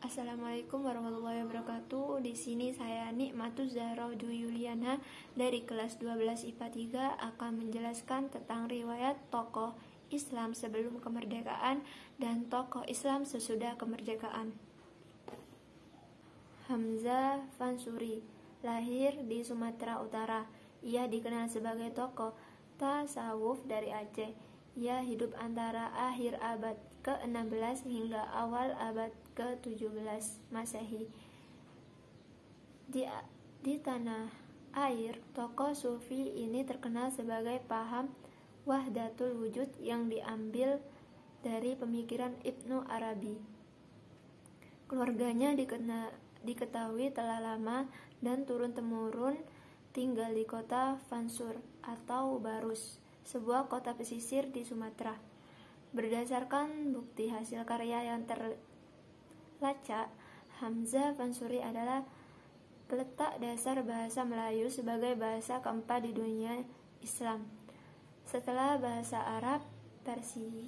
Assalamualaikum warahmatullahi wabarakatuh. Di sini saya Nikmatuz Zahra Dwi Yuliana dari kelas 12 IPA 3 akan menjelaskan tentang riwayat tokoh Islam sebelum kemerdekaan dan tokoh Islam sesudah kemerdekaan. Hamza Fansuri lahir di Sumatera Utara. Ia dikenal sebagai tokoh tasawuf dari Aceh. Ia hidup antara akhir abad ke-16 hingga awal abad ke-17 Masehi. Di tanah air, tokoh sufi ini terkenal sebagai paham wahdatul wujud yang diambil dari pemikiran Ibnu Arabi. Keluarganya diketahui telah lama dan turun-temurun tinggal di kota Fansur atau Barus, sebuah kota pesisir di Sumatera. Berdasarkan bukti hasil karya yang terlacak, Hamza Fansuri adalah peletak dasar bahasa Melayu sebagai bahasa keempat di dunia Islam, setelah bahasa Arab, Persia,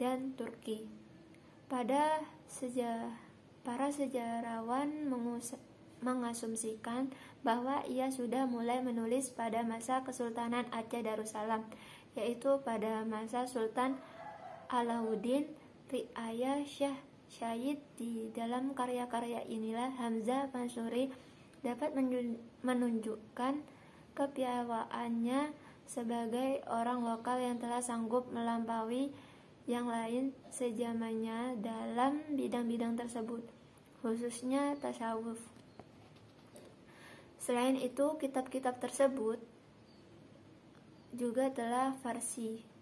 dan Turki. Para sejarawan mengasumsikan bahwa ia sudah mulai menulis pada masa Kesultanan Aceh Darussalam, yaitu pada masa Sultan Alauddin Riayah Syah Syahid. Di dalam karya-karya inilah Hamza Fansuri dapat menunjukkan kepiawaannya sebagai orang lokal yang telah sanggup melampaui yang lain sejamannya dalam bidang-bidang tersebut, khususnya tasawuf. Selain itu, kitab-kitab tersebut juga telah versi.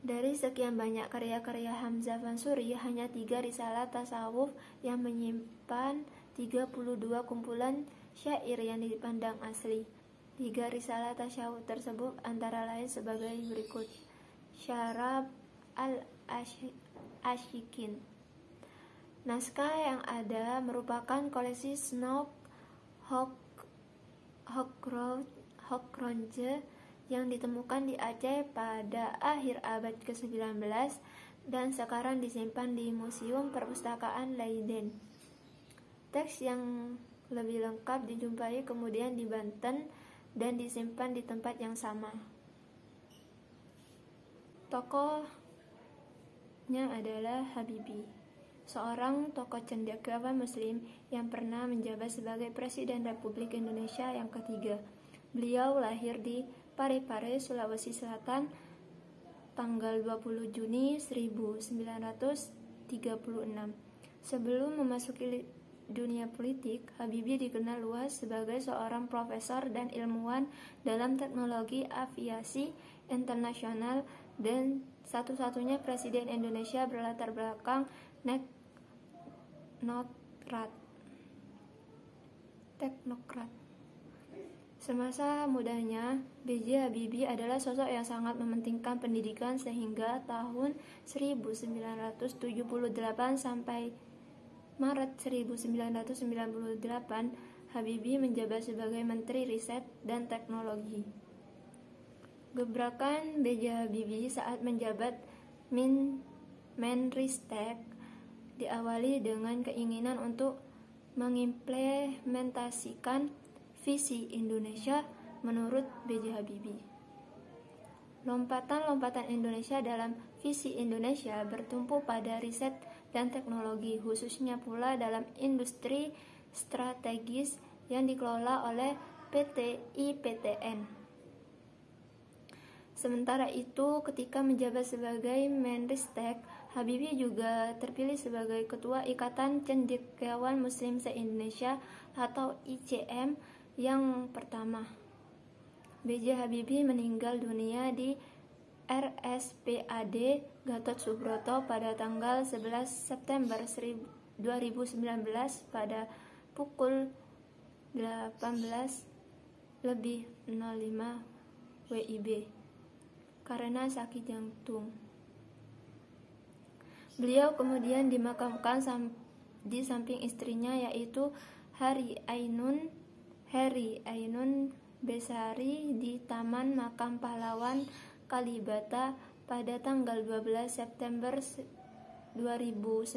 Dari sekian banyak karya-karya Hamza Fansuri, hanya 3 risalah tasawuf yang menyimpan 32 kumpulan syair yang dipandang asli. 3 risalah tasawuf tersebut antara lain sebagai berikut: Syarab al-Ashikin. Naskah yang ada merupakan koleksi Snow Hokronje yang ditemukan di Aceh pada akhir abad ke-19 dan sekarang disimpan di Museum Perpustakaan Leiden. Teks yang lebih lengkap dijumpai kemudian di Banten dan disimpan di tempat yang sama. Tokohnya adalah Habibie, seorang tokoh cendekiawan muslim yang pernah menjabat sebagai Presiden Republik Indonesia yang ketiga. Beliau lahir di Parepare, Sulawesi Selatan, tanggal 20 Juni 1936. Sebelum memasuki dunia politik, Habibie dikenal luas sebagai seorang profesor dan ilmuwan dalam teknologi aviasi internasional dan satu-satunya presiden Indonesia berlatar belakang teknokrat. Semasa mudanya, B.J. Habibie adalah sosok yang sangat mementingkan pendidikan sehingga tahun 1978 sampai Maret 1998, Habibie menjabat sebagai Menteri Riset dan Teknologi. Gebrakan B.J. Habibie saat menjabat Menristek diawali dengan keinginan untuk mengimplementasikan visi Indonesia menurut B.J. Habibie. Lompatan-lompatan Indonesia dalam visi Indonesia bertumpu pada riset dan teknologi, khususnya pula dalam industri strategis yang dikelola oleh PT IPTN. Sementara itu, ketika menjabat sebagai Menristek, Habibie juga terpilih sebagai Ketua Ikatan Cendekiawan Muslim se-Indonesia atau ICM yang pertama. B.J. Habibie meninggal dunia di RSPAD Gatot Subroto pada tanggal 11 September 2019 pada pukul 18:05 WIB karena sakit jantung. Beliau kemudian dimakamkan di samping istrinya, yaitu Heri Ainun Besari di Taman Makam Pahlawan Kalibata pada tanggal 12 September 2019.